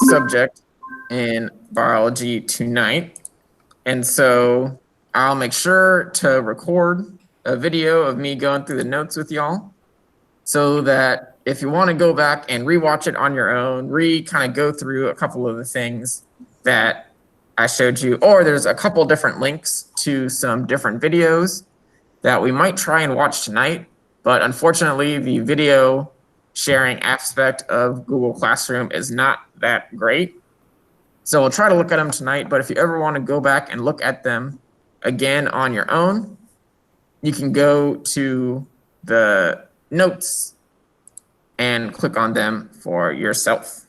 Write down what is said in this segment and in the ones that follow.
subject in biology tonight. And so I'll make sure to record a video of me going through the notes with y'all so that if you want to go back and rewatch it on your own, kind of go through a couple of the things that I showed you, or there's a couple different links to some different videos that we might try and watch tonight. But unfortunately, the video sharing aspect of Google Classroom is not that great. So we'll try to look at them tonight, but if you ever want to go back and look at them again on your own, you can go to the notes and click on them for yourself.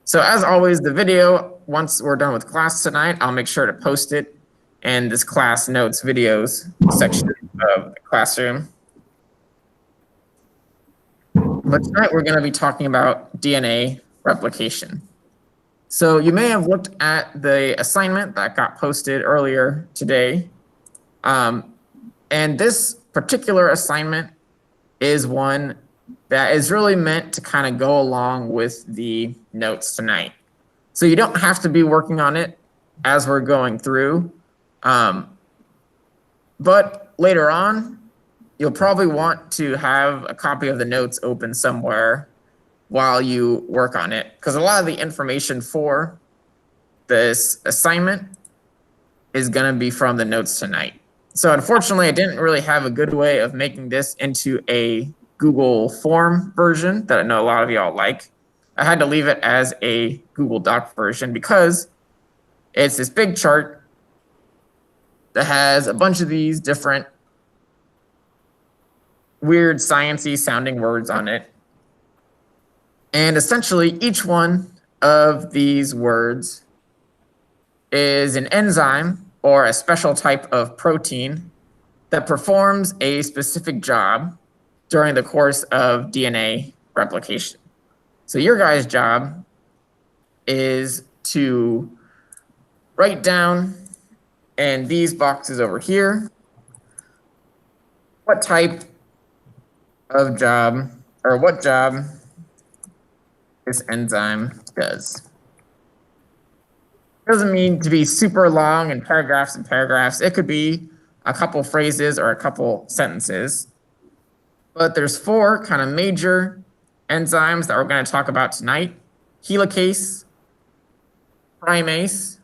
So as always, the video, once we're done with class tonight, I'll make sure to post it in this class notes videos section of the classroom. But tonight we're going to be talking about DNA replication. So you may have looked at the assignment that got posted earlier today. And this particular assignment is one that is really meant to kind of go along with the notes tonight. So you don't have to be working on it as we're going through. But later on, you'll probably want to have a copy of the notes open somewhere while you work on it, because a lot of the information for this assignment is going to be from the notes tonight. So unfortunately, I didn't really have a good way of making this into a Google form version that I know a lot of y'all like. I had to leave it as a Google Doc version because it's this big chart that has a bunch of these different weird sciencey sounding words on it. And essentially each one of these words is an enzyme or a special type of protein that performs a specific job during the course of DNA replication. So your guys' job is to write down in these boxes over here what type of job or what job this enzyme does. It doesn't mean to be super long and paragraphs and paragraphs. It could be a couple phrases or a couple sentences. But there's 4 kind of major enzymes that we're going to talk about tonight: helicase, primase,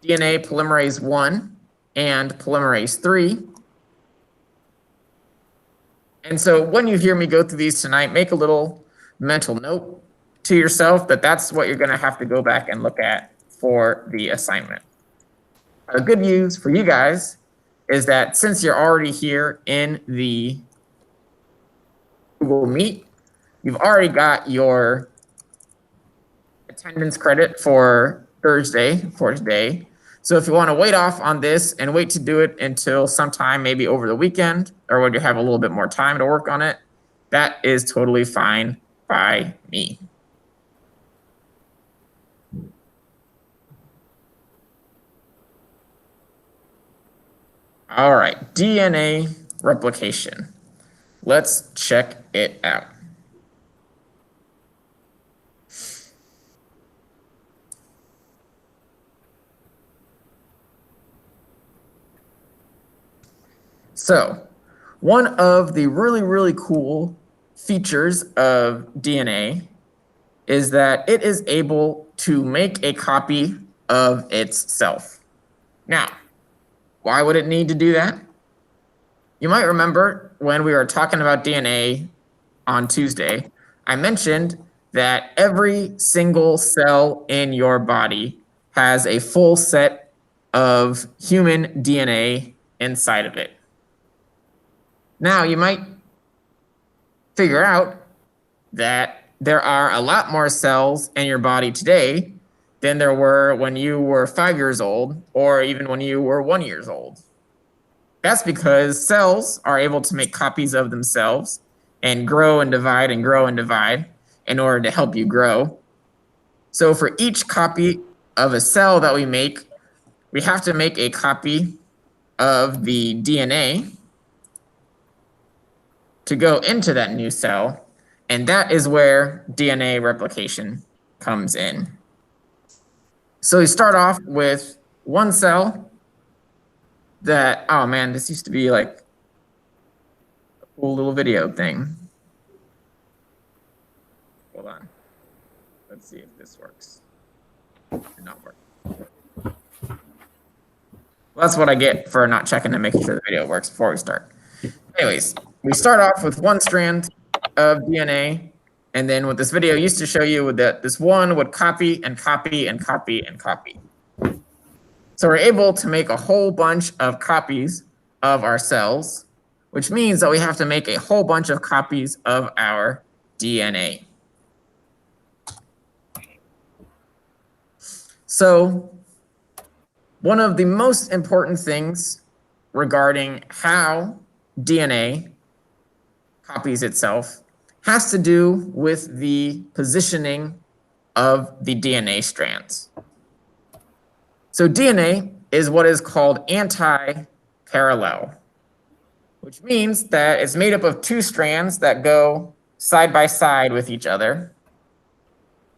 DNA polymerase 1, and polymerase 3. And so when you hear me go through these tonight, make a little mental note to yourself that that's what you're going to have to go back and look at for the assignment. The good news for you guys is that since you're already here in the Google Meet, you've already got your attendance credit for Thursday for today. So if you want to wait off on this and wait to do it until sometime maybe over the weekend or when you have a little bit more time to work on it, that is totally fine by me. All right, DNA replication. Let's check it out. So one of the really, really cool features of DNA is that it is able to make a copy of itself. Now, why would it need to do that? You might remember when we were talking about DNA on Tuesday, I mentioned that every single cell in your body has a full set of human DNA inside of it. Now, you might figure out that there are a lot more cells in your body today than there were when you were 5 years old or even when you were 1 year old. That's because cells are able to make copies of themselves and grow and divide in order to help you grow. So for each copy of a cell that we make, we have to make a copy of the DNA to go into that new cell. And that is where DNA replication comes in. So we start off with one cell that, oh man, this used to be like a cool little video thing. Hold on. Let's see if this works. Did not work. Well, that's what I get for not checking and making sure the video works before we start. Anyways, we start off with one strand of DNA, and then what this video used to show you would that this one would copy and copy and copy and copy. So we're able to make a whole bunch of copies of our cells, which means that we have to make a whole bunch of copies of our DNA. So one of the most important things regarding how DNA copies itself has to do with the positioning of the DNA strands. So DNA is what is called anti-parallel, which means that it's made up of two strands that go side by side with each other,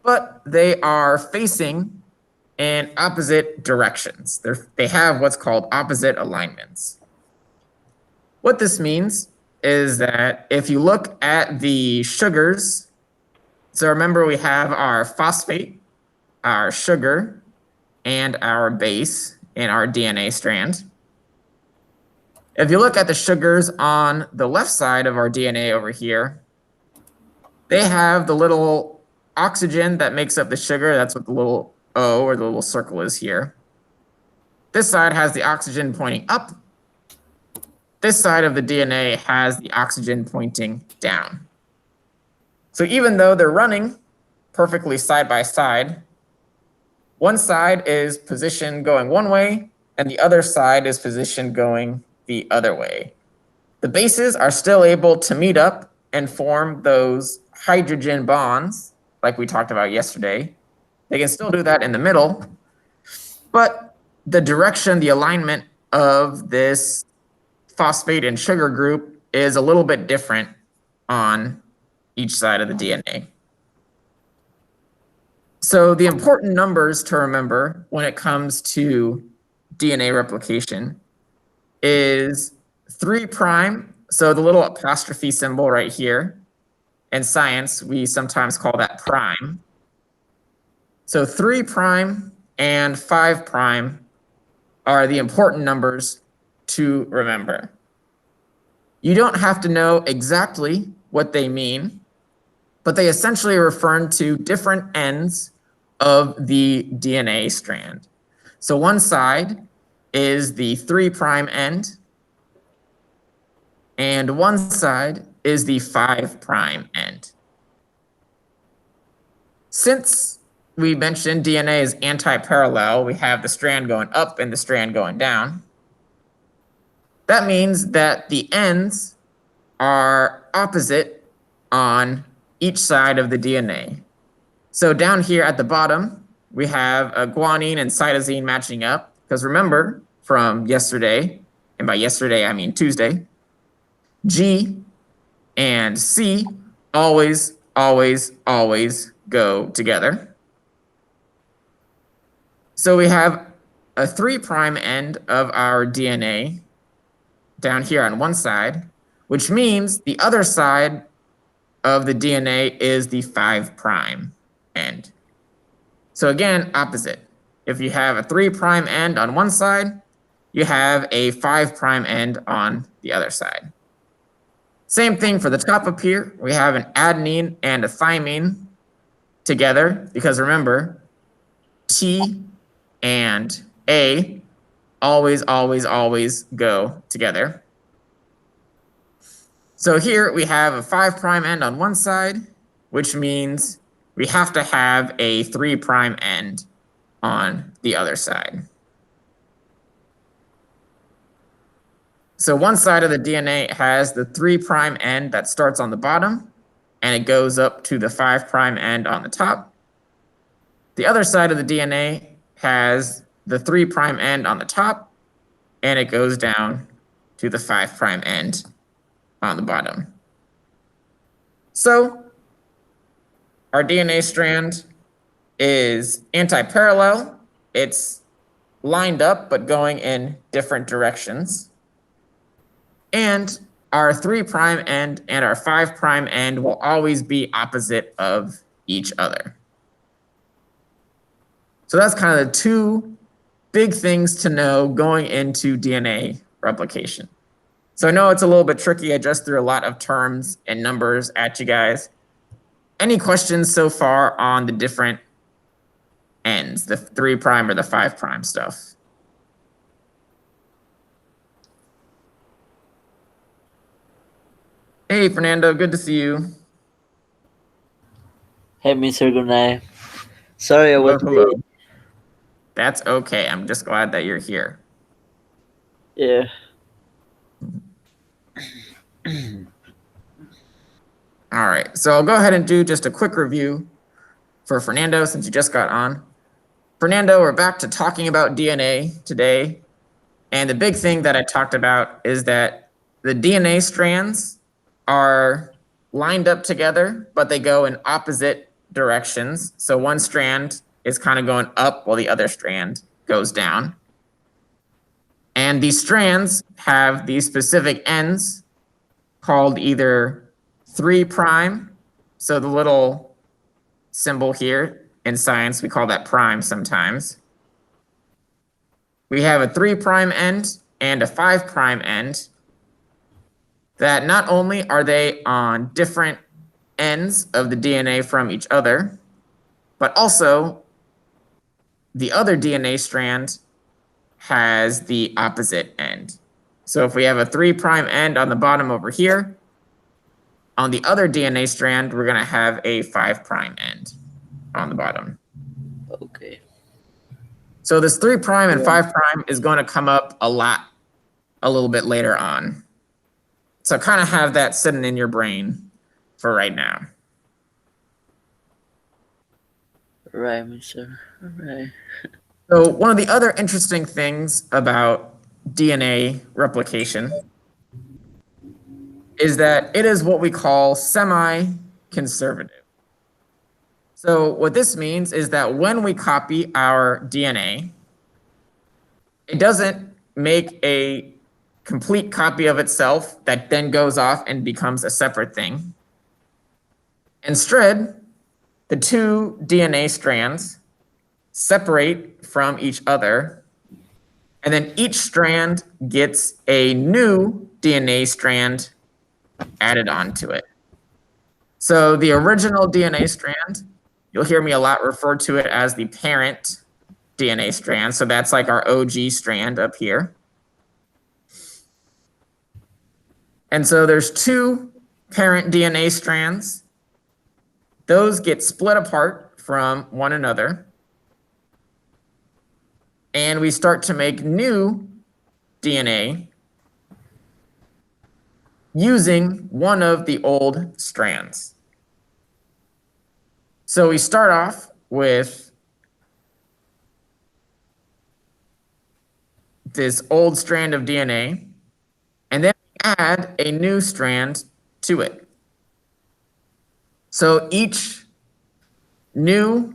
but they are facing in opposite directions. They have what's called opposite alignments. What this means is that if you look at the sugars, so remember we have our phosphate, our sugar, and our base in our DNA strand. If you look at the sugars on the left side of our DNA over here, they have the little oxygen that makes up the sugar. That's what the little O or the little circle is here. This side has the oxygen pointing up. This side of the DNA has the oxygen pointing down. So even though they're running perfectly side by side, one side is positioned going one way and the other side is positioned going the other way. The bases are still able to meet up and form those hydrogen bonds like we talked about yesterday. They can still do that in the middle, but the direction, the alignment of this phosphate and sugar group is a little bit different on each side of the DNA. So the important numbers to remember when it comes to DNA replication is 3'. So the little apostrophe symbol right here. In science, we sometimes call that prime. So 3' and 5' are the important numbers to remember. You don't have to know exactly what they mean, but they essentially refer to different ends of the DNA strand. So one side is the 3' end, and one side is the 5' end. Since we mentioned DNA is anti-parallel, we have the strand going up and the strand going down. That means that the ends are opposite on each side of the DNA. So down here at the bottom, we have a guanine and cytosine matching up, because remember from yesterday, and by yesterday I mean Tuesday, G and C always, always, always go together. So we have a 3' end of our DNA down here on one side, which means the other side of the DNA is the 5' end. So again, opposite. If you have a 3' end on one side, you have a 5' end on the other side. Same thing for the top up here. We have an adenine and a thymine together, because remember, T and A always, always, always go together. So here we have a 5' end on one side, which means we have to have a 3' end on the other side. So one side of the DNA has the 3' end that starts on the bottom, and it goes up to the 5' end on the top. The other side of the DNA has the 3' end on the top, and it goes down to the 5' end on the bottom. So our DNA strand is anti-parallel. It's lined up, but going in different directions. And our 3' end and our 5' end will always be opposite of each other. So that's kind of the two big things to know going into DNA replication. So I know it's a little bit tricky. I just threw a lot of terms and numbers at you guys. Any questions so far on the different ends, the 3' or the 5' stuff? Hey, Fernando, good to see you. Hey, Mr. Gunai. Sorry I was Hello. late. That's okay. I'm just glad that you're here. Yeah. All right, so I'll go ahead and do just a quick review for Fernando since you just got on. Fernando, we're back to talking about DNA today. And the big thing that I talked about is that the DNA strands are lined up together, but they go in opposite directions. So one strand is kind of going up while the other strand goes down. And these strands have these specific ends called either 3', so the little symbol here in science, we call that prime sometimes. We have a 3' end and a 5' end that not only are they on different ends of the DNA from each other, but also the other DNA strand has the opposite end. So if we have a 3' end on the bottom over here, on the other DNA strand, we're going to have a 5' end on the bottom. Okay. So this 3' and 5' is going to come up a little bit later on. So kind of have that sitting in your brain for right now. Right, Mr. Right. So one of the other interesting things about DNA replication is that it is what we call semi-conservative. So what this means is that when we copy our DNA, it doesn't make a complete copy of itself that then goes off and becomes a separate thing. Instead, the two DNA strands separate from each other, and then each strand gets a new DNA strand added onto it. So the original DNA strand, you'll hear me a lot refer to it as the parent DNA strand. So that's like our OG strand up here. And so there's two parent DNA strands. Those get split apart from one another. And we start to make new DNA using one of the old strands. So we start off with this old strand of DNA, and then we add a new strand to it. So each new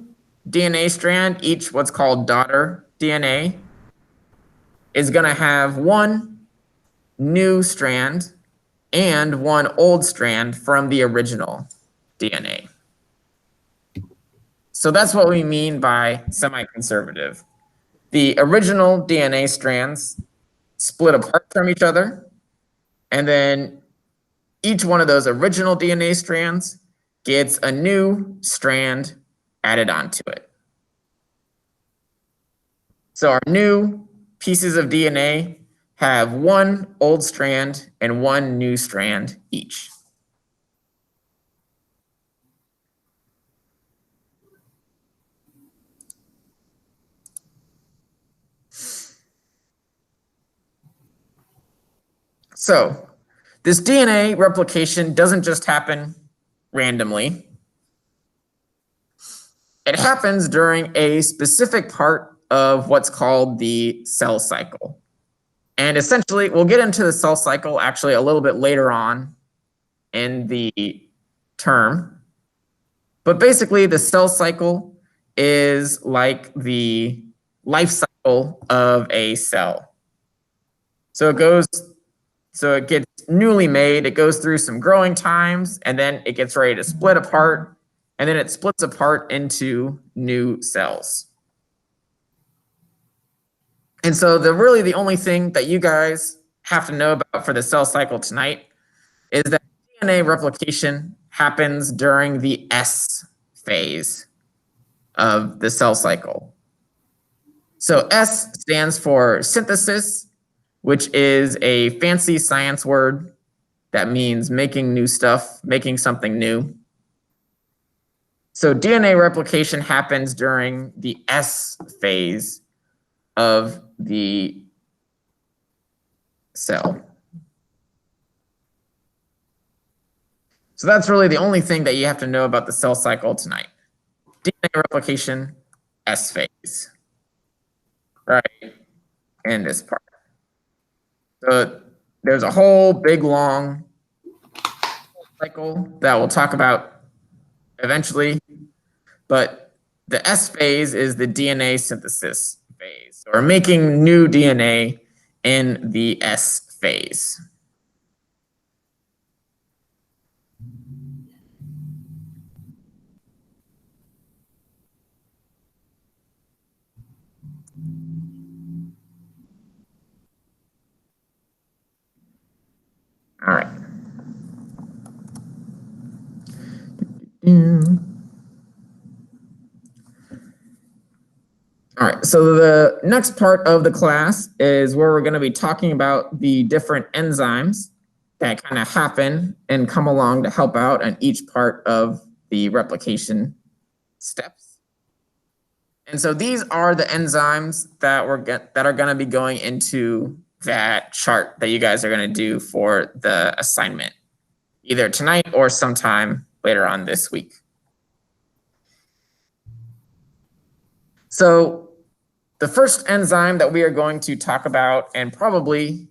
DNA strand, each what's called daughter DNA, is going to have one new strand and one old strand from the original DNA. So that's what we mean by semi-conservative. The original DNA strands split apart from each other, and then each one of those original DNA strands gets a new strand added onto it. So our new pieces of DNA have one old strand and one new strand each. So this DNA replication doesn't just happen randomly. It happens during a specific part of what's called the cell cycle. And essentially, we'll get into the cell cycle actually a little bit later on in the term. But basically, the cell cycle is like the life cycle of a cell. So it gets newly made, it goes through some growing times, and then it gets ready to split apart, and then it splits apart into new cells. And so the only thing that you guys have to know about for the cell cycle tonight is that DNA replication happens during the S phase of the cell cycle. So S stands for synthesis, which is a fancy science word that means making new stuff, making something new. So DNA replication happens during the S phase of the cell. So that's really the only thing that you have to know about the cell cycle tonight. DNA replication, S phase, right, in this part. So there's a whole big long cycle that we'll talk about eventually, but the S phase is the DNA synthesis phase, or making new DNA in the S phase. All right. All right, so the next part of the class is where we're going to be talking about the different enzymes that kind of happen and come along to help out in each part of the replication steps. And so these are the enzymes that are going to be going into that chart that you guys are going to do for the assignment, either tonight or sometime later on this week. So the first enzyme that we are going to talk about, and probably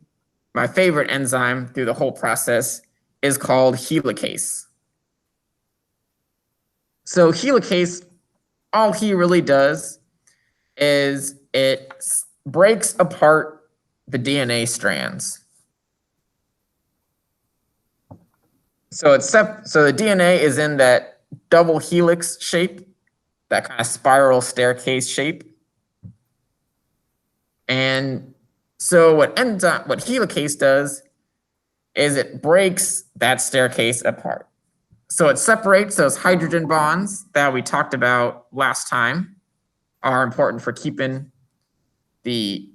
my favorite enzyme through the whole process, is called helicase. So helicase, all he really does is it breaks apart the DNA strands. So the DNA is in that double helix shape, that kind of spiral staircase shape. And so what helicase does is it breaks that staircase apart. So it separates those hydrogen bonds that we talked about last time, are important for keeping the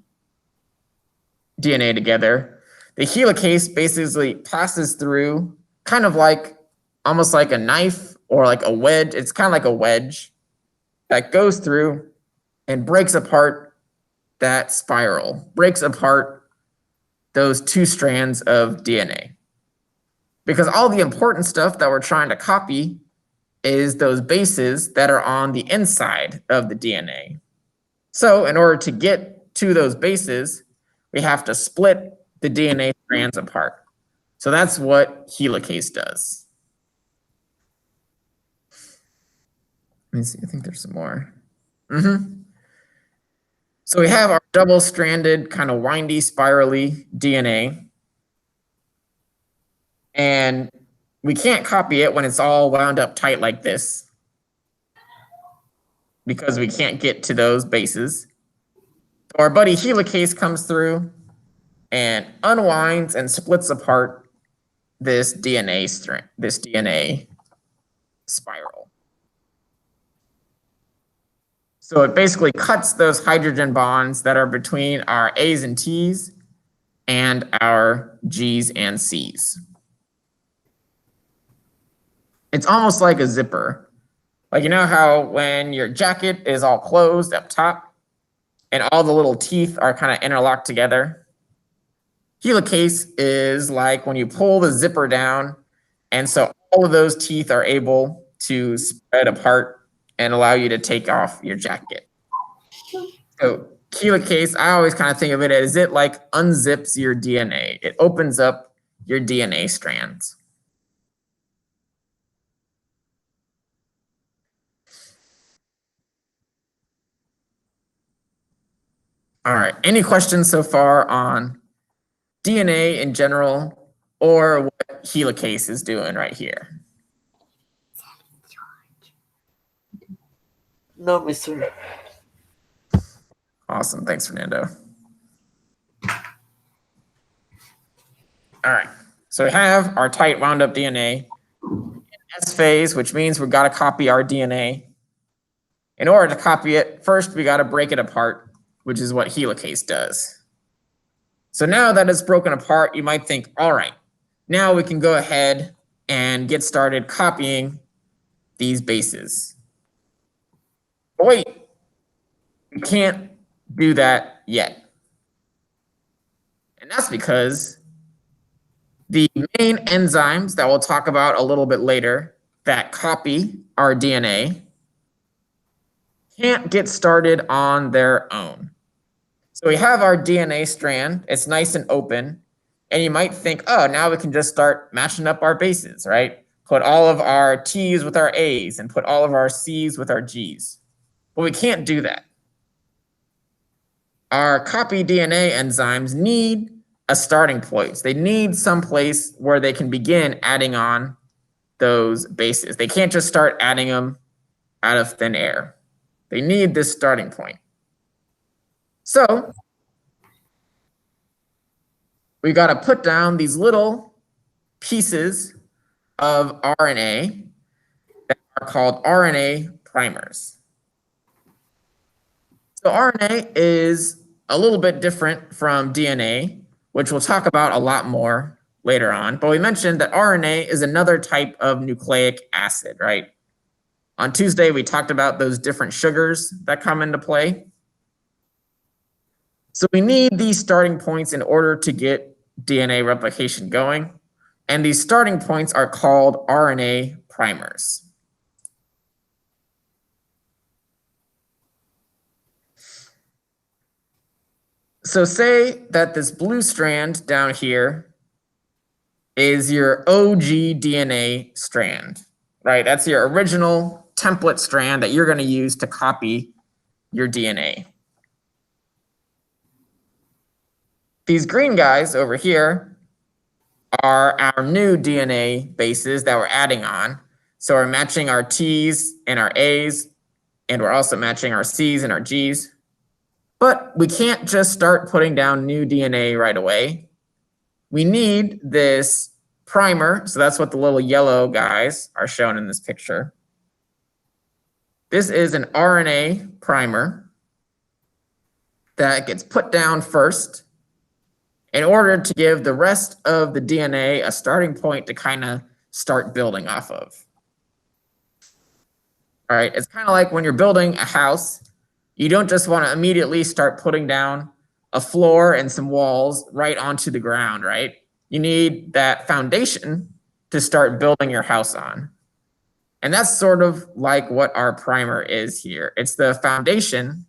DNA together. The helicase basically passes through kind of like almost like a knife or like a wedge. It's kind of like a wedge that goes through and breaks apart that spiral, breaks apart those two strands of DNA. Because all the important stuff that we're trying to copy is those bases that are on the inside of the DNA. So in order to get to those bases, we have to split the DNA strands apart. So that's what helicase does. Let me see, I think there's some more. So we have our double-stranded, kind of windy, spirally DNA. And we can't copy it when it's all wound up tight like this, because we can't get to those bases. So our buddy helicase comes through and unwinds and splits apart this DNA spiral. So it basically cuts those hydrogen bonds that are between our A's and T's and our G's and C's. It's almost like a zipper. Like, you know how when your jacket is all closed up top and all the little teeth are kind of interlocked together? Helicase is like when you pull the zipper down, and so all of those teeth are able to spread apart and allow you to take off your jacket. So helicase, I always kind of think of it as it like unzips your DNA. It opens up your DNA strands. All right, any questions so far on DNA in general or what helicase is doing right here? No, mister. Awesome, thanks, Fernando. All right, so we have our tight wound up DNA in S phase, which means we've got to copy our DNA. In order to copy it, first we got to break it apart, which is what helicase does. So now that it's broken apart, you might think, all right, now we can go ahead and get started copying these bases. But wait, we can't do that yet. And that's because the main enzymes that we'll talk about a little bit later that copy our DNA can't get started on their own. So we have our DNA strand, it's nice and open, and you might think, oh, now we can just start matching up our bases, right? Put all of our T's with our A's and put all of our C's with our G's. But we can't do that. Our copy DNA enzymes need a starting place. They need some place where they can begin adding on those bases. They can't just start adding them out of thin air. They need this starting point. So we got to put down these little pieces of RNA that are called RNA primers. So RNA is a little bit different from DNA, which we'll talk about a lot more later on. But we mentioned that RNA is another type of nucleic acid, right? On Tuesday, we talked about those different sugars that come into play. So we need these starting points in order to get DNA replication going. And these starting points are called RNA primers. So say that this blue strand down here is your OG DNA strand, right? That's your original template strand that you're going to use to copy your DNA. These green guys over here are our new DNA bases that we're adding on. So we're matching our T's and our A's, and we're also matching our C's and our G's. But we can't just start putting down new DNA right away. We need this primer. So that's what the little yellow guys are shown in this picture. This is an RNA primer that gets put down first in order to give the rest of the DNA a starting point to kind of start building off of. All right, it's kind of like when you're building a house, you don't just want to immediately start putting down a floor and some walls right onto the ground, right? You need that foundation to start building your house on. And that's sort of like what our primer is here. It's the foundation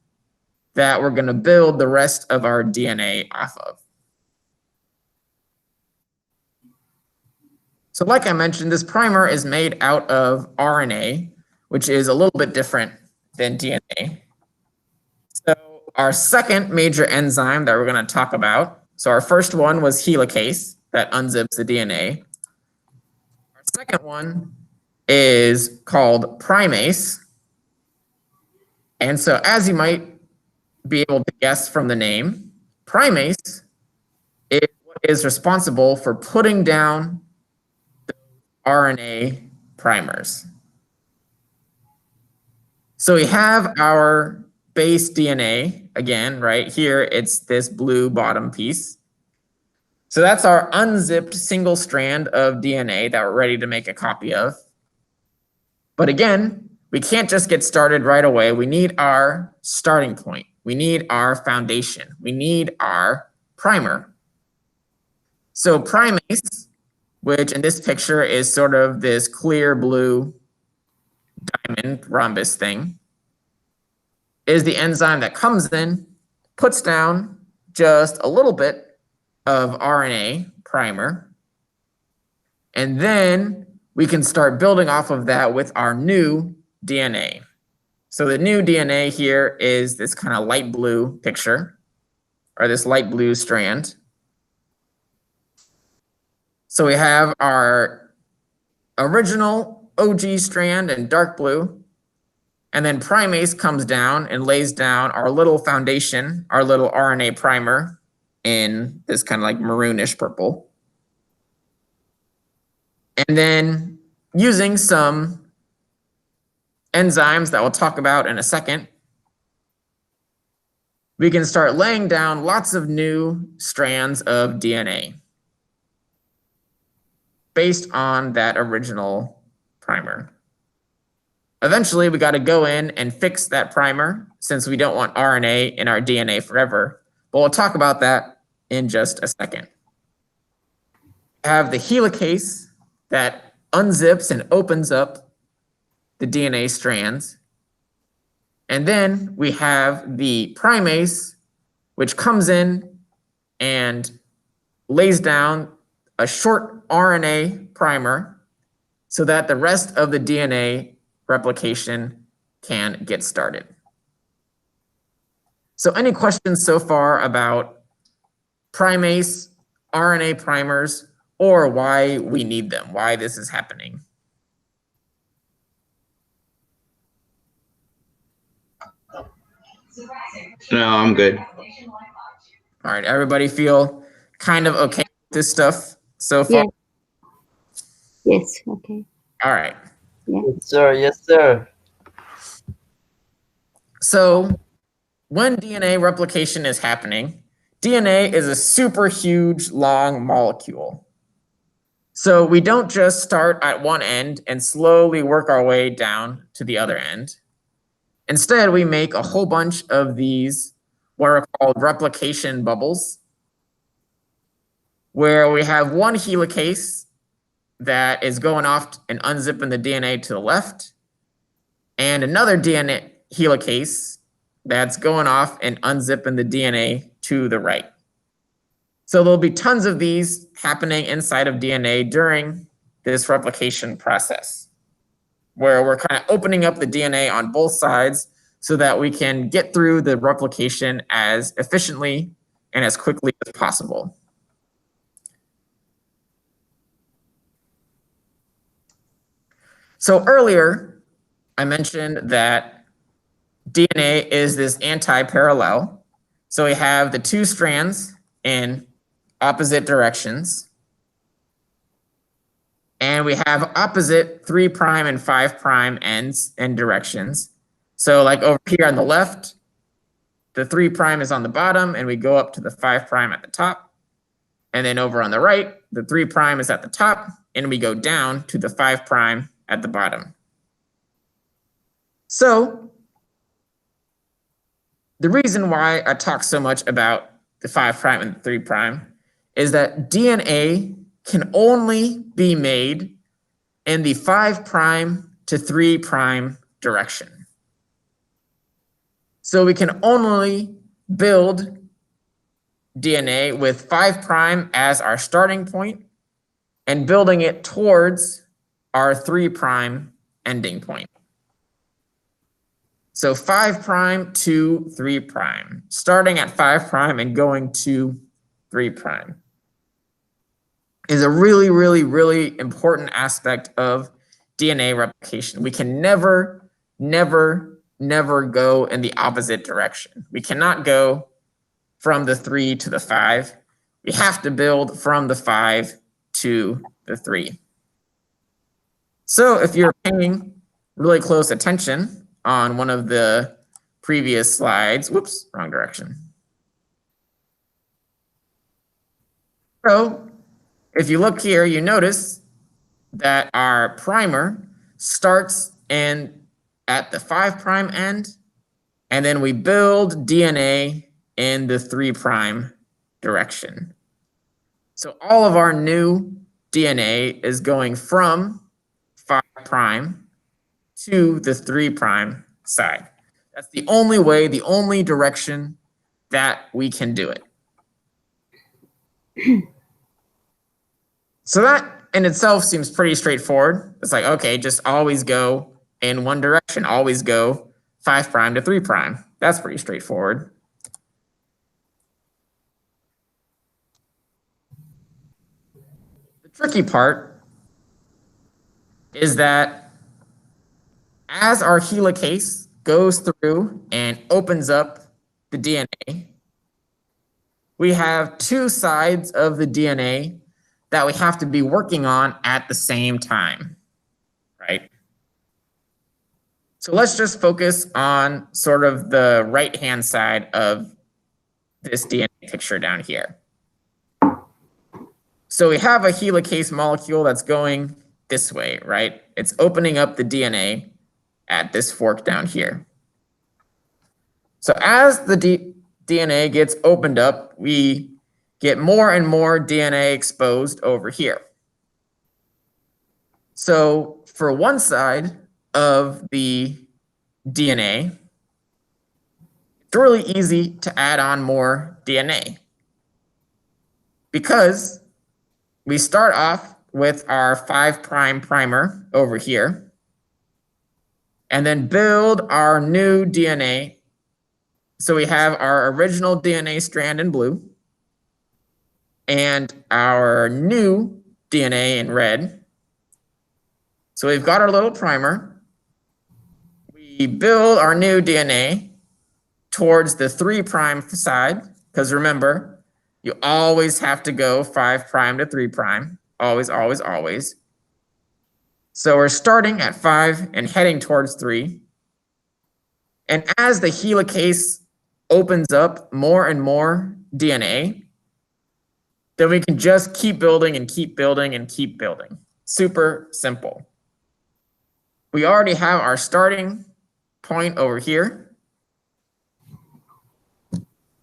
that we're going to build the rest of our DNA off of. So like I mentioned, this primer is made out of RNA, which is a little bit different than DNA. So our second major enzyme that we're going to talk about, so our first one was helicase that unzips the DNA. Our second one is called primase. And so as you might be able to guess from the name, primase is what is responsible for putting down the RNA primers. So we have our base DNA, again, right here, it's this blue bottom piece. So that's our unzipped single strand of DNA that we're ready to make a copy of. But again, we can't just get started right away. We need our starting point. We need our foundation. We need our primer. So primase, which in this picture is sort of this clear blue diamond rhombus thing, is the enzyme that comes in, puts down just a little bit of RNA primer, and then we can start building off of that with our new DNA. So the new DNA here is this kind of light blue picture. or this light blue strand. So we have our original OG strand in dark blue, and then primase comes down and lays down our little foundation, our little RNA primer in this kind of like maroonish purple. And then using some enzymes that we'll talk about in a second, we can start laying down lots of new strands of DNA based on that original primer. Eventually, we got to go in and fix that primer since we don't want RNA in our DNA forever. But we'll talk about that in just a second. We have the helicase that unzips and opens up the DNA strands. And then we have the primase, which comes in and lays down a short RNA primer so that the rest of the DNA replication can get started. So any questions so far about primase, RNA primers, or why we need them, why this is happening? No, I'm good. All right, everybody feel kind of okay with this stuff so far? Yeah. Yes, okay. All right. Yeah. Yes, sir. Yes, sir. So when DNA replication is happening, DNA is a super huge, long molecule. So we don't just start at one end and slowly work our way down to the other end. Instead, we make a whole bunch of these, what are called replication bubbles, where we have one helicase that is going off and unzipping the DNA to the left, and another DNA helicase that's going off and unzipping the DNA to the right. So there'll be tons of these happening inside of DNA during this replication process, where we're kind of opening up the DNA on both sides so that we can get through the replication as efficiently and as quickly as possible. So earlier, I mentioned that DNA is this anti-parallel. So we have the two strands in opposite directions. And we have opposite 3' and 5' ends and directions. So like over here on the left, the 3' is on the bottom and we go up to the 5' at the top. And then over on the right, the 3' is at the top and we go down to the 5' at the bottom. So the reason why I talk so much about the 5' and the 3' is that DNA can only be made in the 5' to 3' direction. So we can only build DNA with 5' as our starting point and building it towards our 3' ending point. So 5' to 3', starting at 5' and going to 3' is a really, really, really important aspect of DNA replication. We can never, never, never go in the opposite direction. We cannot go from the 3 to the 5. We have to build from the 5 to the 3. So if you're paying really close attention on one of the previous slides, whoops, wrong direction. So if you look here, you notice that our primer starts at the 5' end, and then we build DNA in the 3' direction. So all of our new DNA is going from 5' to the 3' side. That's the only way, the only direction that we can do it. So that in itself seems pretty straightforward. It's like, okay, just always go in one direction, always go 5' to 3'. That's pretty straightforward. tricky part is that as our helicase goes through and opens up the DNA, we have two sides of the DNA that we have to be working on at the same time, right? So let's just focus on sort of the right-hand side of this DNA picture down here. So we have a helicase molecule that's going this way, right? It's opening up the DNA at this fork down here. So as the DNA gets opened up, we get more and more DNA exposed over here. So for one side of the DNA, it's really easy to add on more DNA because we start off with our 5' primer over here and then build our new DNA. So we have our original DNA strand in blue and our new DNA in red. So we've got our little primer. We build our new DNA towards the 3' side, because remember, you always have to go 5' to 3'. Always, always, always. So we're starting at 5 and heading towards 3. And as the helicase opens up more and more DNA, then we can just keep building and keep building and keep building. Super simple. We already have our starting point over here.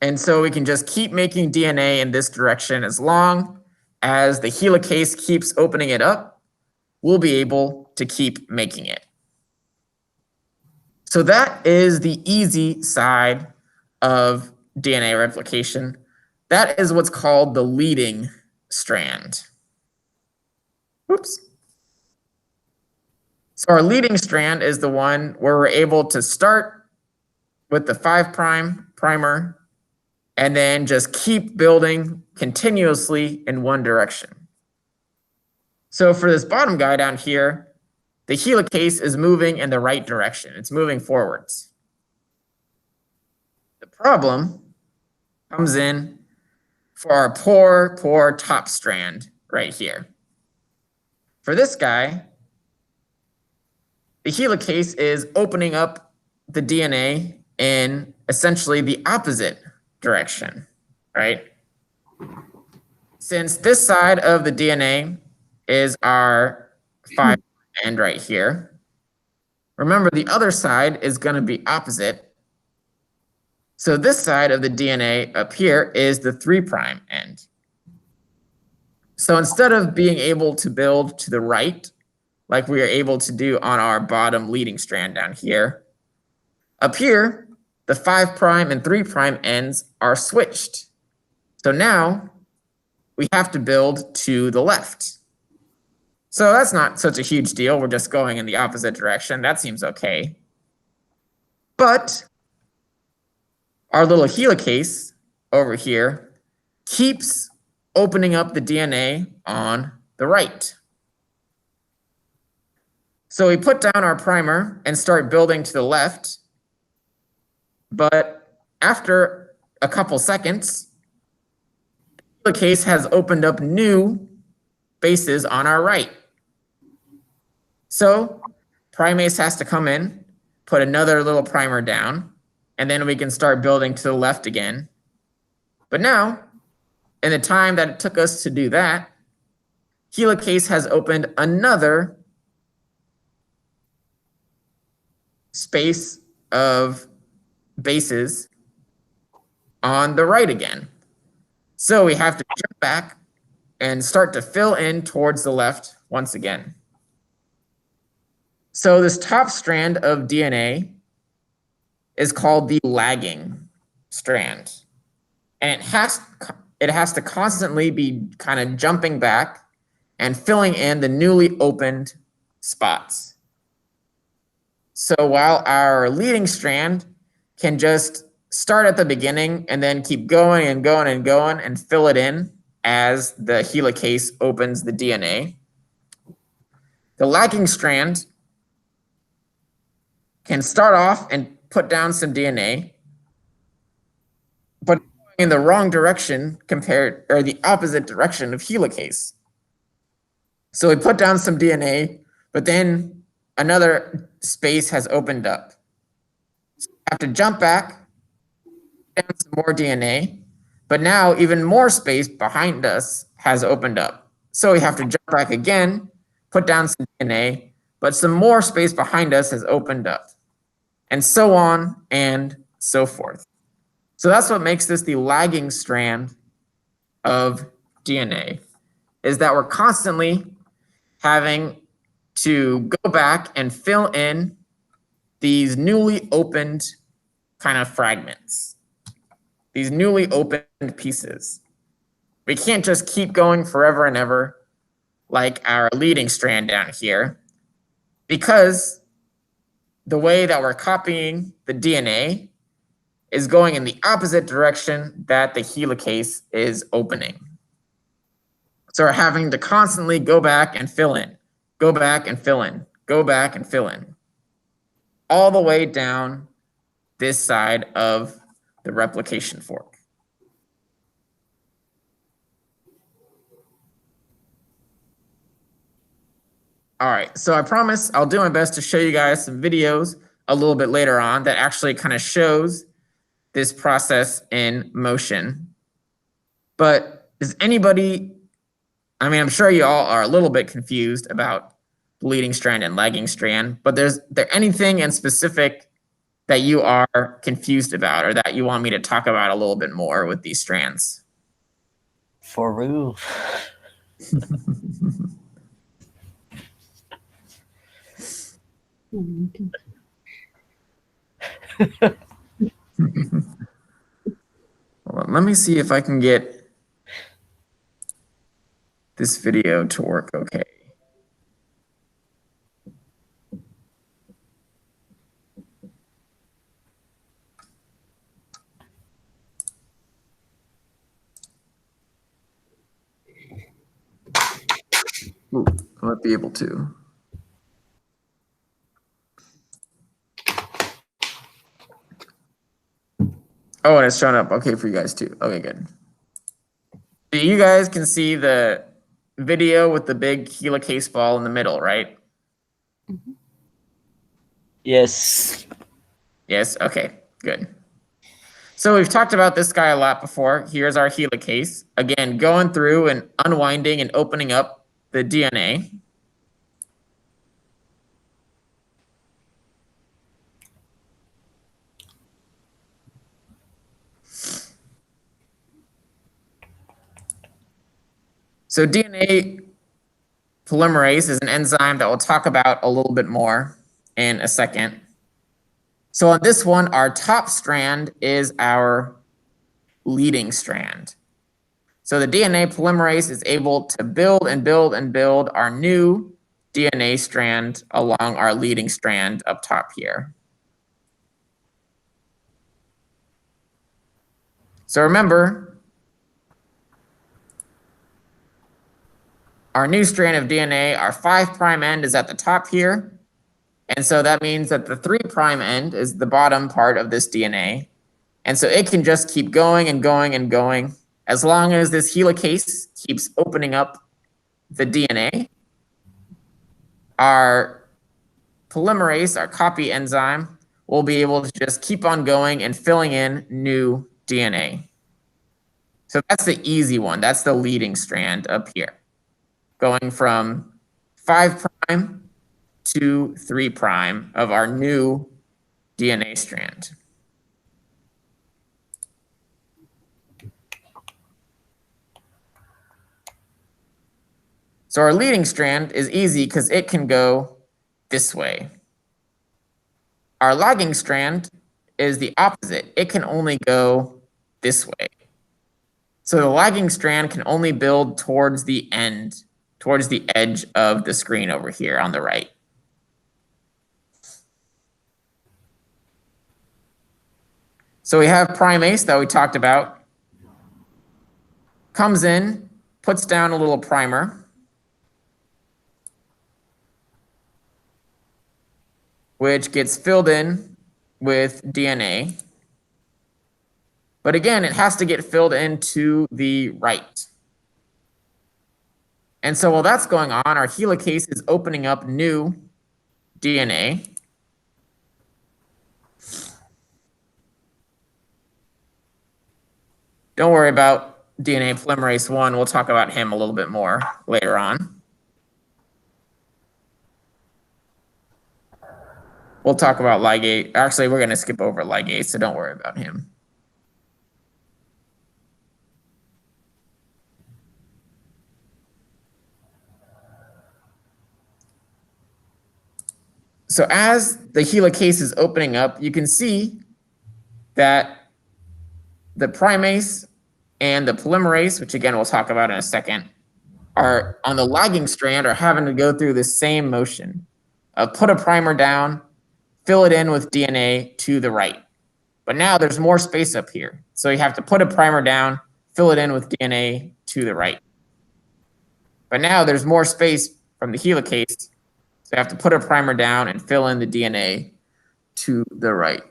And so we can just keep making DNA in this direction. As long as the helicase keeps opening it up, we'll be able to keep making it. So that is the easy side of DNA replication. That is what's called the leading strand. Whoops. So our leading strand is the one where we're able to start with the 5' primer and then just keep building continuously in one direction. So for this bottom guy down here, the helicase is moving in the right direction. It's moving forwards. The problem comes in for our poor top strand right here. For this guy, the helicase is opening up the DNA in essentially the opposite direction, right? Since this side of the DNA is our 5' end right here, remember the other side is going to be opposite. So this side of the DNA up here is the 3' end. So instead of being able to build to the right, like we are able to do on our bottom leading strand down here, up here, the 5' and 3' ends are switched. So now we have to build to the left. So that's not such a huge deal. We're just going in the opposite direction. That seems okay. But our little helicase over here keeps opening up the DNA on the right. So we put down our primer and start building to the left. But after a couple seconds, the helicase has opened up new bases on our right. So primase has to come in, put another little primer down, and then we can start building to the left again. But now, in the time that it took us to do that, helicase has opened another space of bases on the right again. So we have to jump back and start to fill in towards the left once again. So this top strand of DNA is called the lagging strand. And it has to constantly be kind of jumping back and filling in the newly opened spots. So while our leading strand can just start at the beginning and then keep going and going and going and fill it in as the helicase opens the DNA. The lagging strand can start off and put down some DNA, but in the wrong direction compared, or the opposite direction of helicase. So we put down some DNA, but then another space has opened up. So we have to jump back, down some more DNA, but now even more space behind us has opened up. So we have to jump back again, put down some DNA, but some more space behind us has opened up, and so on and so forth. So that's what makes this the lagging strand of DNA, is that we're constantly having to go back and fill in these newly opened kind of fragments, these newly opened pieces. We can't just keep going forever and ever like our leading strand down here, because the way that we're copying the DNA is going in the opposite direction that the helicase is opening. So we're having to constantly go back and fill in, go back and fill in, go back and fill in, all the way down this side of the replication fork. All right, so I promise I'll do my best to show you guys some videos a little bit later on that actually kind of shows this process in motion. But is anybody, I mean, I'm sure you all are a little bit confused about leading strand and lagging strand, but is there anything in specific that you are confused about or that you want me to talk about a little bit more with these strands? For real. Well, let me see if I can get this video to work okay. Ooh, I might be able to. Oh, and it's showing up okay for you guys too. Okay, good. So you guys can see the video with the big helicase ball in the middle, right? Yes. Yes, okay, good. So we've talked about this guy a lot before. Here's our helicase. Again, going through and unwinding and opening up the DNA. So DNA polymerase is an enzyme that we'll talk about a little bit more in a second. So on this one, our top strand is our leading strand. So the DNA polymerase is able to build and build and build our new DNA strand along our leading strand up top here. So remember, our new strand of DNA, our 5' end is at the top here. And so that means that the 3' end is the bottom part of this DNA. And so it can just keep going and going and going. As long as this helicase keeps opening up the DNA, our polymerase, our copy enzyme, will be able to just keep on going and filling in new DNA. So that's the easy one. That's the leading strand up here, going from 5' to 3' of our new DNA strand. So our leading strand is easy because it can go this way. Our lagging strand is the opposite. It can only go this way. So the lagging strand can only build towards the end, towards the edge of the screen over here on the right. So we have primase that we talked about, comes in puts down a little primer, which gets filled in with DNA. But again, it has to get filled in to the right. And so while that's going on, our helicase is opening up new DNA. Don't worry about DNA polymerase 1. We'll talk about him a little bit more later on. We'll talk about ligase. Actually, we're going to skip over ligase, so don't worry about him. So as the helicase is opening up, you can see that the primase and the polymerase, which again we'll talk about in a second, are on the lagging strand are having to go through the same motion of put a primer down, fill it in with DNA to the right. But now there's more space up here. So you have to put a primer down, fill it in with DNA to the right. But now there's more space from the helicase. So you have to put a primer down and fill in the DNA to the right.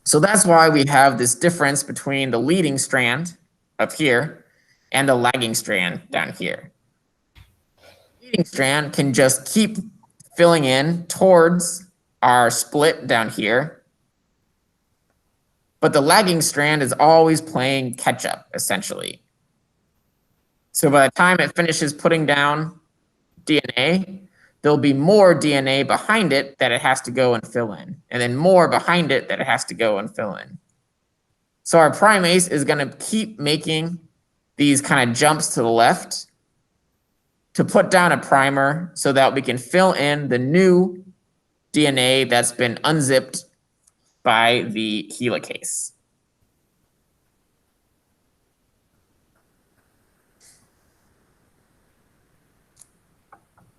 So that's why we have this difference between the leading strand up here and the lagging strand down here. The leading strand can just keep filling in towards our split down here. But the lagging strand is always playing catch up, essentially. So by the time it finishes putting down DNA, there'll be more DNA behind it that it has to go and fill in, and then more behind it that it has to go and fill in. So our primase is going to keep making these kind of jumps to the left to put down a primer so that we can fill in the new DNA that's been unzipped by the helicase.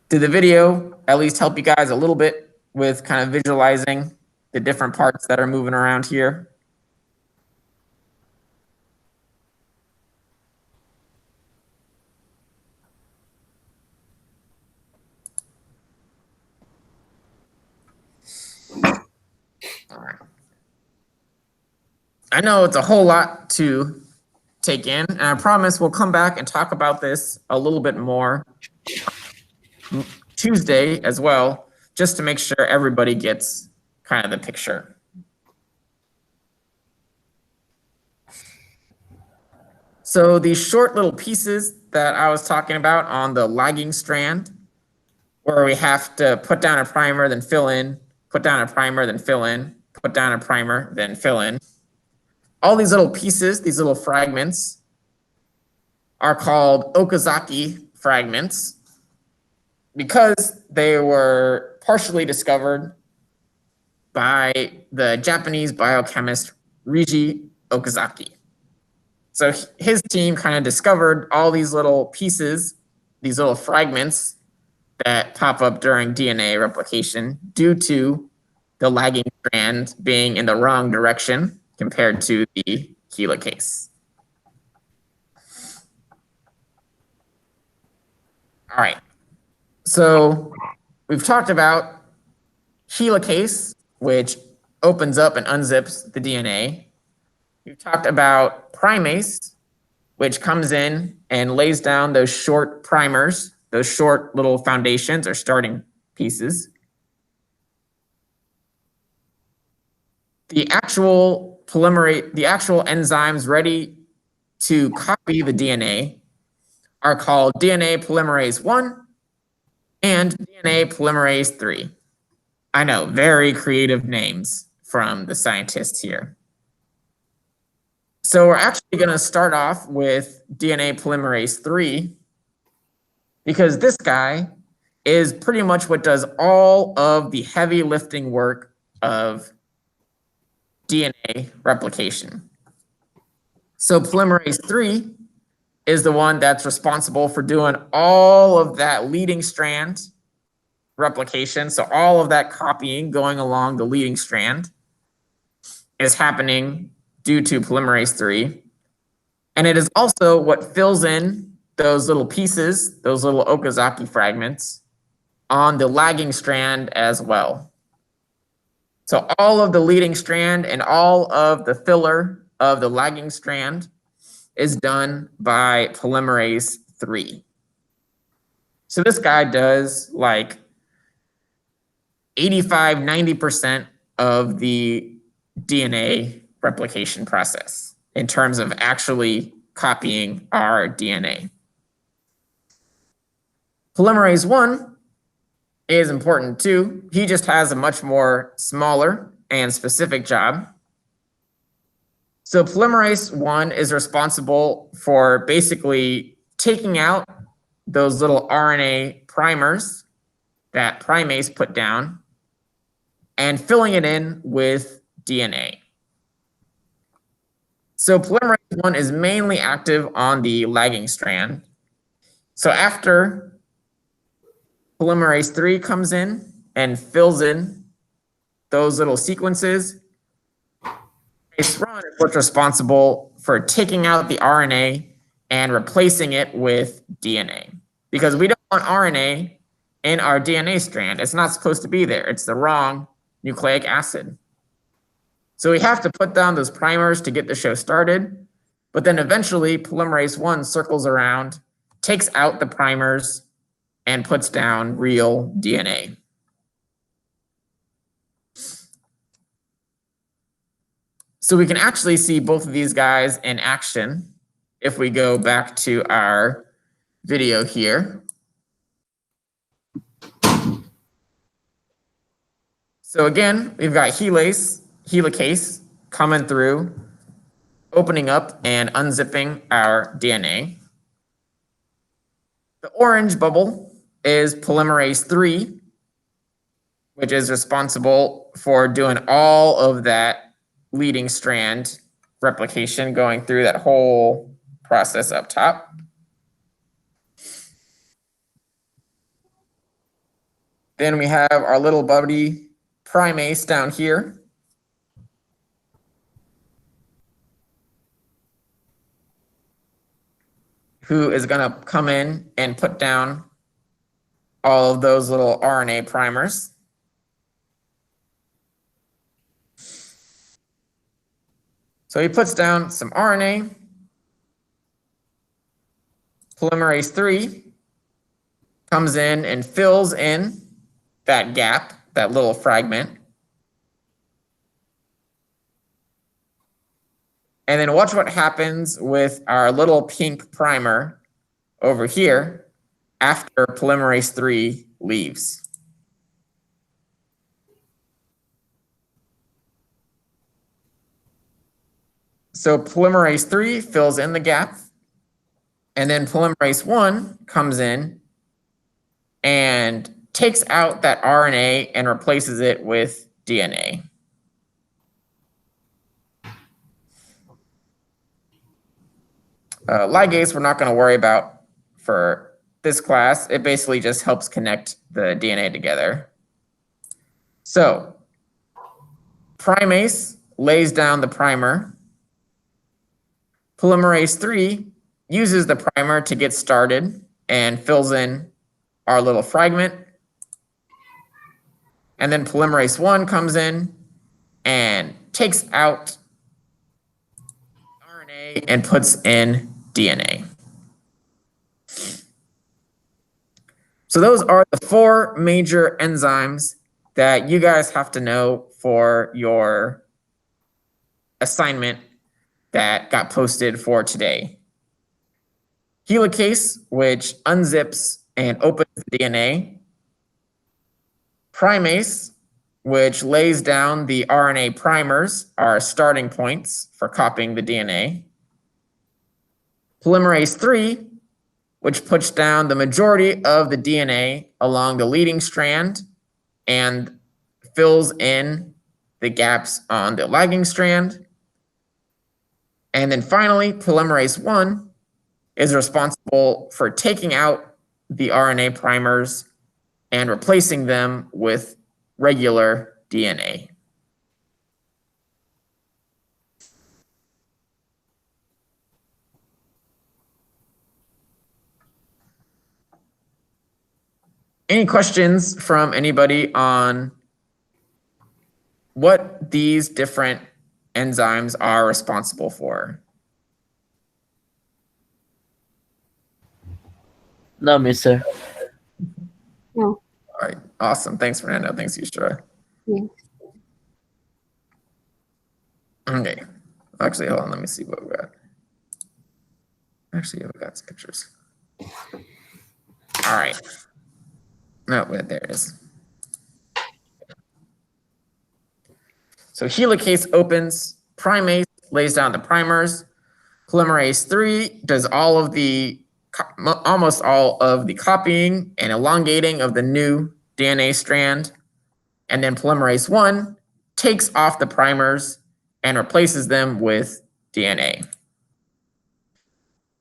Did the video at least help you guys a little bit with kind of visualizing the different parts that are moving around here? All right. I know it's a whole lot to take in, and I promise we'll come back and talk about this a little bit more Tuesday as well, just to make sure everybody gets kind of the picture. So these short little pieces that I was talking about on the lagging strand, where we have to put down a primer, then fill in, put down a primer, then fill in, put down a primer, then fill in. All these little pieces, these little fragments, are called Okazaki fragments because they were partially discovered by the Japanese biochemist Riji Okazaki. So his team kind of discovered all these little pieces, these little fragments that pop up during DNA replication due to the lagging strand being in the wrong direction compared to the helicase. All right, so we've talked about helicase, which opens up and unzips the DNA. We've talked about primase, which comes in and lays down those short primers, those short little foundations or starting pieces. The actual polymerase, the actual enzymes ready to copy the DNA are called DNA polymerase 1 and DNA polymerase 3. I know, very creative names from the scientists here. So we're actually going to start off with DNA polymerase 3 because this guy is pretty much what does all of the heavy lifting work of DNA replication. So polymerase 3 is the one that's responsible for doing all of that leading strand replication. So all of that copying going along the leading strand is happening due to polymerase 3. And it is also what fills in those little pieces, those little Okazaki fragments, on the lagging strand as well. So all of the leading strand and all of the filler of the lagging strand is done by polymerase 3. So this guy does like 85, 90% of the DNA replication process in terms of actually copying our DNA. Polymerase 1 is important too. He just has a much more smaller and specific job. So polymerase 1 is responsible for basically taking out those little RNA primers that primase put down and filling it in with DNA. So polymerase 1 is mainly active on the lagging strand. So after polymerase 3 comes in and fills in those little sequences, polymerase run is what's responsible for taking out the RNA and replacing it with DNA. Because we don't want RNA in our DNA strand. It's not supposed to be there. It's the wrong nucleic acid. So we have to put down those primers to get the show started, but then eventually polymerase 1 circles around, takes out the primers, and puts down real DNA. So we can actually see both of these guys in action if we go back to our video here. So again, we've got helicase coming through, opening up and unzipping our DNA. The orange bubble is polymerase 3, which is responsible for doing all of that leading strand replication, going through that whole process up top. Then we have our little buddy primase down here. Who is going to come in and put down all of those little RNA primers. So he puts down some RNA. Polymerase 3 comes in and fills in that gap, that little fragment. And then watch what happens with our little pink primer over here after polymerase 3 leaves. So polymerase 3 fills in the gap, and then polymerase 1 comes in and takes out that RNA and replaces it with DNA. Ligase we're not going to worry about for this class. It basically just helps connect the DNA together. So primase lays down the primer. Polymerase 3 uses the primer to get started and fills in our little fragment. And then polymerase 1 comes in and takes out RNA and puts in DNA. So those are the 4 major enzymes that you guys have to know for your assignment that got posted for today. Helicase, which unzips and opens the DNA. Primase, which lays down the RNA primers, are starting points for copying the DNA. Polymerase 3, which puts down the majority of the DNA along the leading strand and fills in the gaps on the lagging strand. And then finally, polymerase 1 is responsible for taking out the RNA primers and replacing them with regular DNA. Any questions from anybody on what these different enzymes are responsible for? No, mister. No. All right, awesome. Thanks, Fernando. Thanks, Yustra. Yes. Okay. Actually, hold on. Let me see what we got. Actually, we got some pictures. All right. No, wait, there it is. So helicase opens, primase lays down the primers, polymerase 3 does all of the, almost all of the copying and elongating of the new DNA strand, and then polymerase 1 takes off the primers and replaces them with DNA.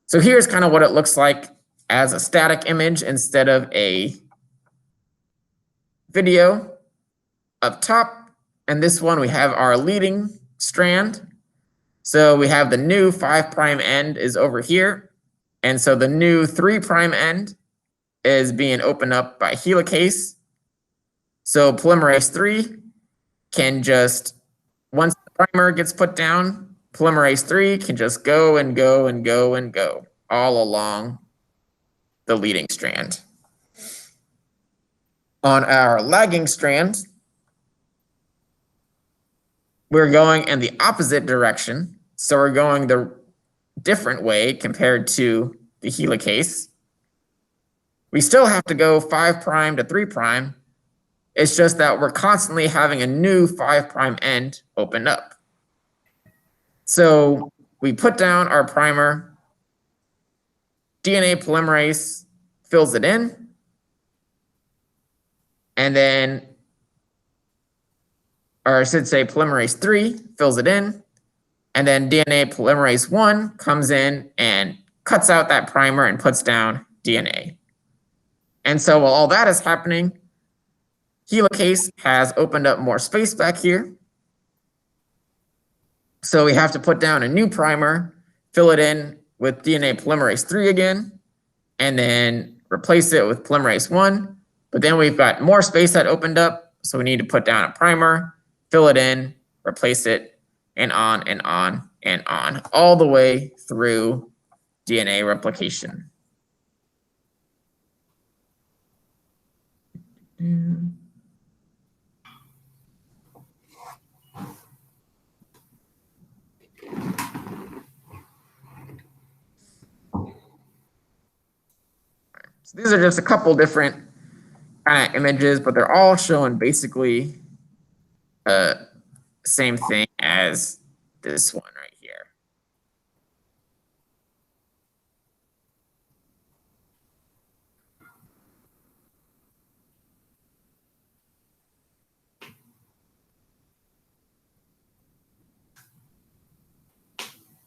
So here's kind of what it looks like as a static image instead of a video. Up top, and this one we have our leading strand. So we have the new 5' end is over here. And so the new 3' end is being opened up by helicase. So polymerase 3 can just, once the primer gets put down, polymerase 3 can just go and go and go and go all along the leading strand. On our lagging strand, we're going in the opposite direction. So we're going the different way compared to the helicase. We still have to go 5' to 3'. It's just that we're constantly having a new 5' end open up. So we put down our primer, DNA polymerase fills it in, and then, or I should say polymerase 3 fills it in, and then DNA polymerase 1 comes in and cuts out that primer and puts down DNA. And so while all that is happening, helicase has opened up more space back here. So we have to put down a new primer, fill it in with DNA polymerase 3 again, and then replace it with polymerase 1. But then we've got more space that opened up, so we need to put down a primer, fill it in, replace it, and on and on and on, all the way through DNA replication. So these are just a couple different kind of images, but they're all showing basically same thing as this one right here.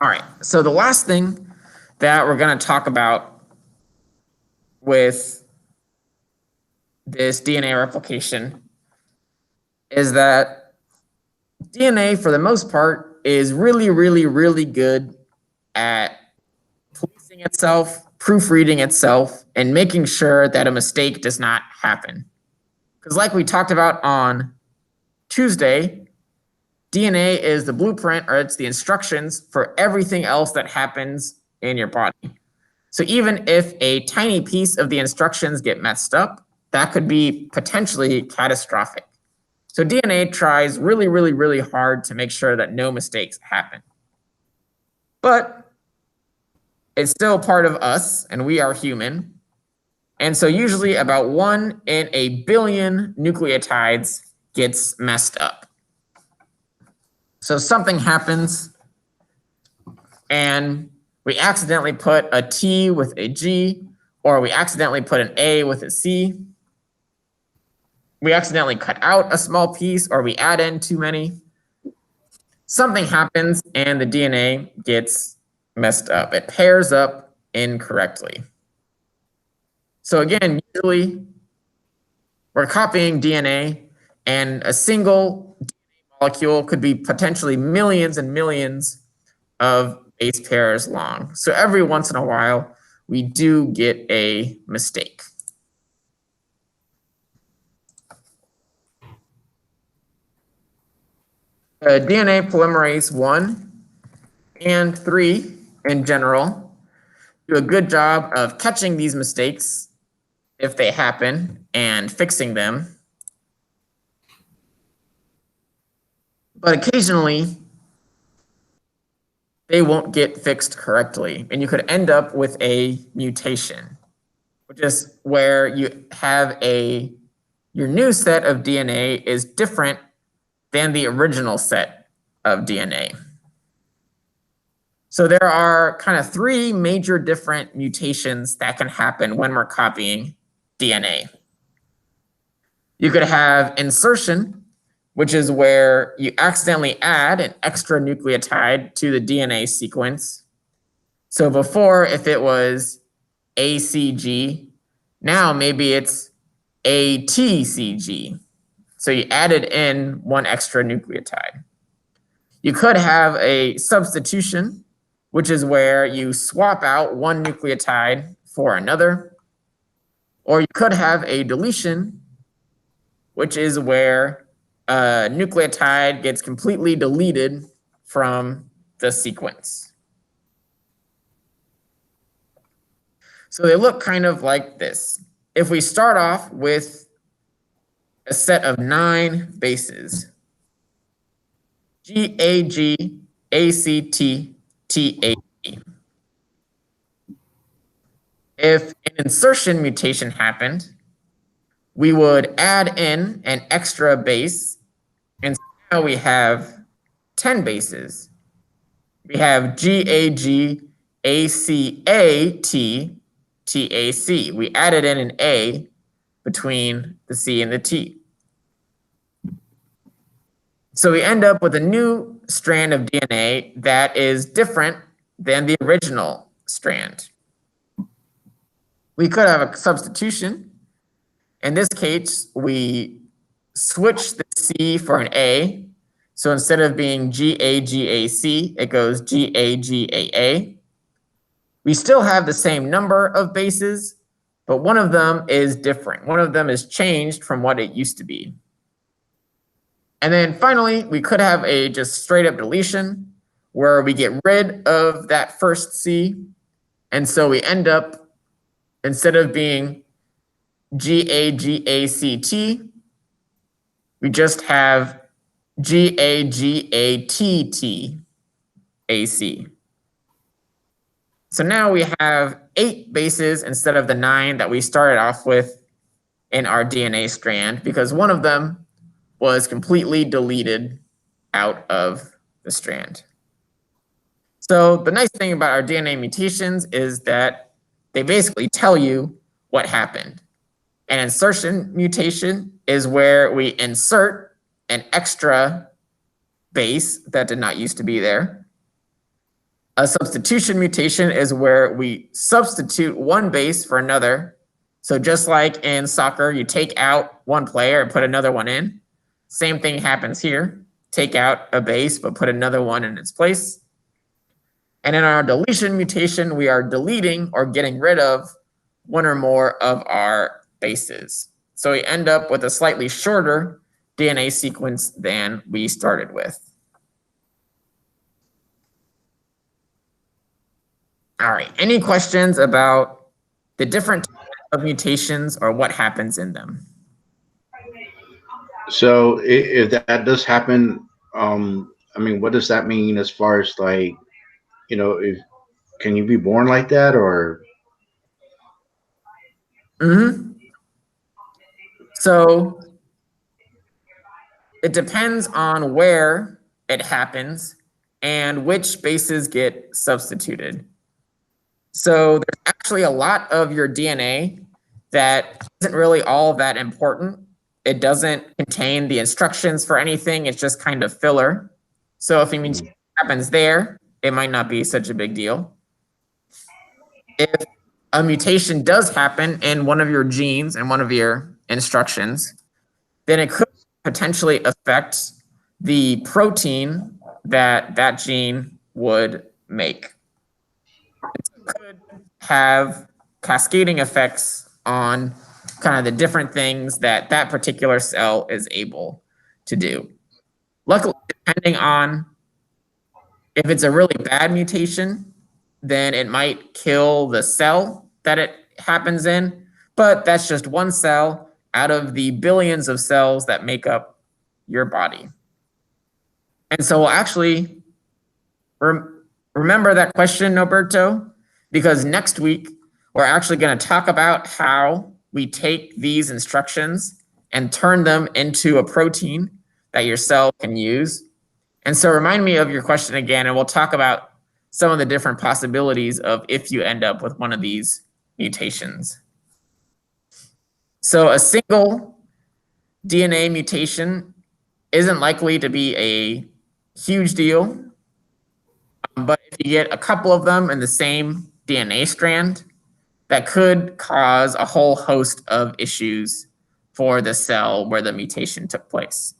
All right, so the last thing that we're going to talk about with this DNA replication is that DNA, for the most part, is really, really, really good at policing itself, proofreading itself, and making sure that a mistake does not happen. Because like we talked about on Tuesday, DNA is the blueprint, or it's the instructions for everything else that happens in your body. So even if a tiny piece of the instructions get messed up, that could be potentially catastrophic. So DNA tries really, really, really hard to make sure that no mistakes happen. But it's still part of us, and we are human. And so usually about 1 in a billion nucleotides gets messed up. So something happens and we accidentally put a T with a G, or we accidentally put an A with a C. We accidentally cut out a small piece, or we add in too many. Something happens and the DNA gets messed up. It pairs up incorrectly. So again, usually we're copying DNA, and a single DNA molecule could be potentially millions and millions of base pairs long. So every once in a while, we do get a mistake. DNA polymerase 1 and 3 in general do a good job of catching these mistakes if they happen and fixing them. But occasionally, they won't get fixed correctly, and you could end up with a mutation, which is where you have your new set of DNA is different than the original set of DNA. So there are kind of three major different mutations that can happen when we're copying DNA. You could have insertion, which is where you accidentally add an extra nucleotide to the DNA sequence. So before, if it was ACG, now maybe it's ATCG. So you added in one extra nucleotide. You could have a substitution, which is where you swap out one nucleotide for another. Or you could have a deletion, which is where a nucleotide gets completely deleted from the sequence. So they look kind of like this. If we start off with a set of 9 bases, GAG, ACT, TAG. If an insertion mutation happened, we would add in an extra base, and now we have 10 bases. We have GAG, ACAT, TAC. We added in an A between the C and the T. So we end up with a new strand of DNA that is different than the original strand. We could have a substitution. In this case, we switch the C for an A. So instead of being GAGAC, it goes GAGAA. We still have the same number of bases, but one of them is different. One of them is changed from what it used to be. And then finally, we could have a just straight up deletion where we get rid of that first C. And so we end up, instead of being GAGACT, we just have GAGATTAC. So now we have 8 bases instead of the 9 that we started off with in our DNA strand, because one of them was completely deleted out of the strand. So the nice thing about our DNA mutations is that they basically tell you what happened. An insertion mutation is where we insert an extra base that did not used to be there. A substitution mutation is where we substitute one base for another. So just like in soccer, you take out one player and put another one in. Same thing happens here. Take out a base, but put another one in its place. And in our deletion mutation, we are deleting or getting rid of one or more of our bases. So we end up with a slightly shorter DNA sequence than we started with. All right, any questions about the different types of mutations or what happens in them? So if that does happen, I mean, what does that mean as far as like, if can you be born like that or? So it depends on where it happens and which bases get substituted. So there's actually a lot of your DNA that isn't really all that important. It doesn't contain the instructions for anything. It's just kind of filler. So if a mutation happens there, it might not be such a big deal. If a mutation does happen in one of your genes and one of your instructions, then it could potentially affect the protein that that gene would make. It could have cascading effects on kind of the different things that that particular cell is able to do. Luckily, depending on if it's a really bad mutation, then it might kill the cell that it happens in, but that's just one cell out of the billions of cells that make up your body. And so we'll actually remember that question, Noberto, because next week we're actually going to talk about how we take these instructions and turn them into a protein that your cell can use. And so remind me of your question again, and we'll talk about some of the different possibilities of if you end up with one of these mutations. So a single DNA mutation isn't likely to be a huge deal, but if you get a couple of them in the same DNA strand, that could cause a whole host of issues for the cell where the mutation took place.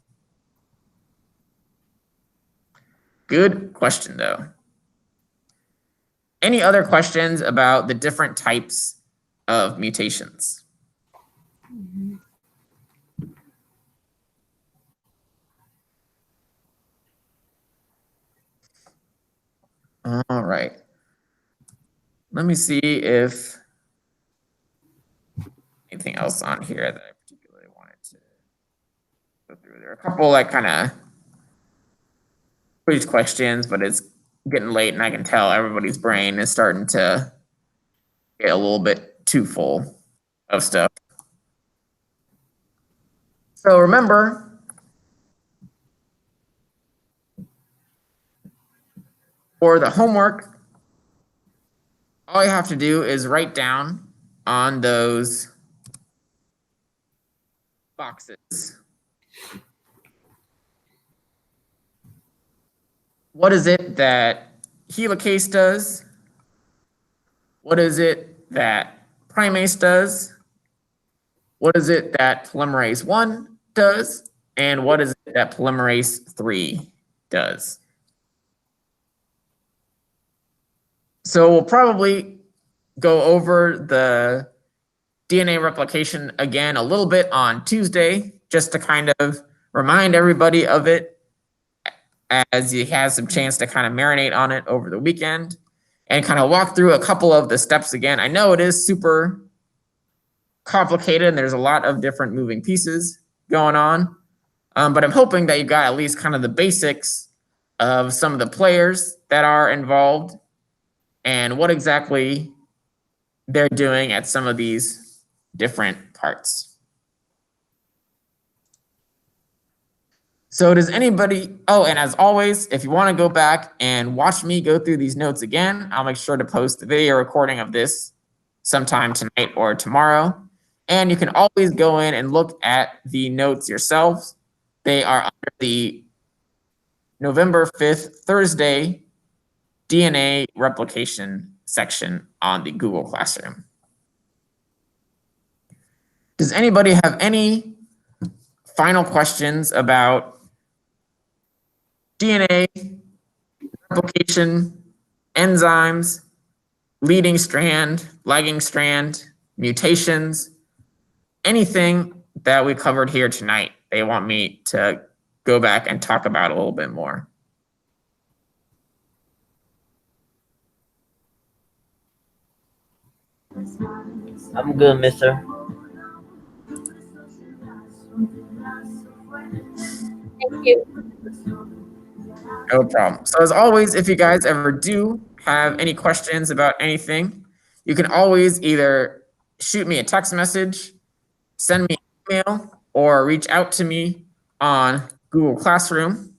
Good question, though. Any other questions about the different types of mutations? All right. Let me see if anything else on here that I particularly wanted to go through. There are a couple like kind of quiz questions, but it's getting late and I can tell everybody's brain is starting to get a little bit too full of stuff. So remember, for the homework, all you have to do is write down on those boxes, what is it that helicase does? What is it that primase does? What is it that polymerase 1 does? And what is it that polymerase 3 does? So we'll probably go over the DNA replication again a little bit on Tuesday, just to kind of remind everybody of it as you have some chance to kind of marinate on it over the weekend and kind of walk through a couple of the steps again. I know it is super complicated and there's a lot of different moving pieces going on, but I'm hoping that you got at least kind of the basics of some of the players that are involved and what exactly they're doing at some of these different parts. So does anybody, oh, and as always, if you want to go back and watch me go through these notes again, I'll make sure to post the video recording of this sometime tonight or tomorrow. And you can always go in and look at the notes yourselves. They are under the November 5th, Thursday, DNA replication section on the Google Classroom. Does anybody have any final questions about DNA, replication, enzymes, leading strand, lagging strand, mutations, anything that we covered here tonight they want me to go back and talk about a little bit more? I'm good, mister. Thank you. No problem. So as always, if you guys ever do have any questions about anything, you can always either shoot me a text message, send me an email, or reach out to me on Google Classroom.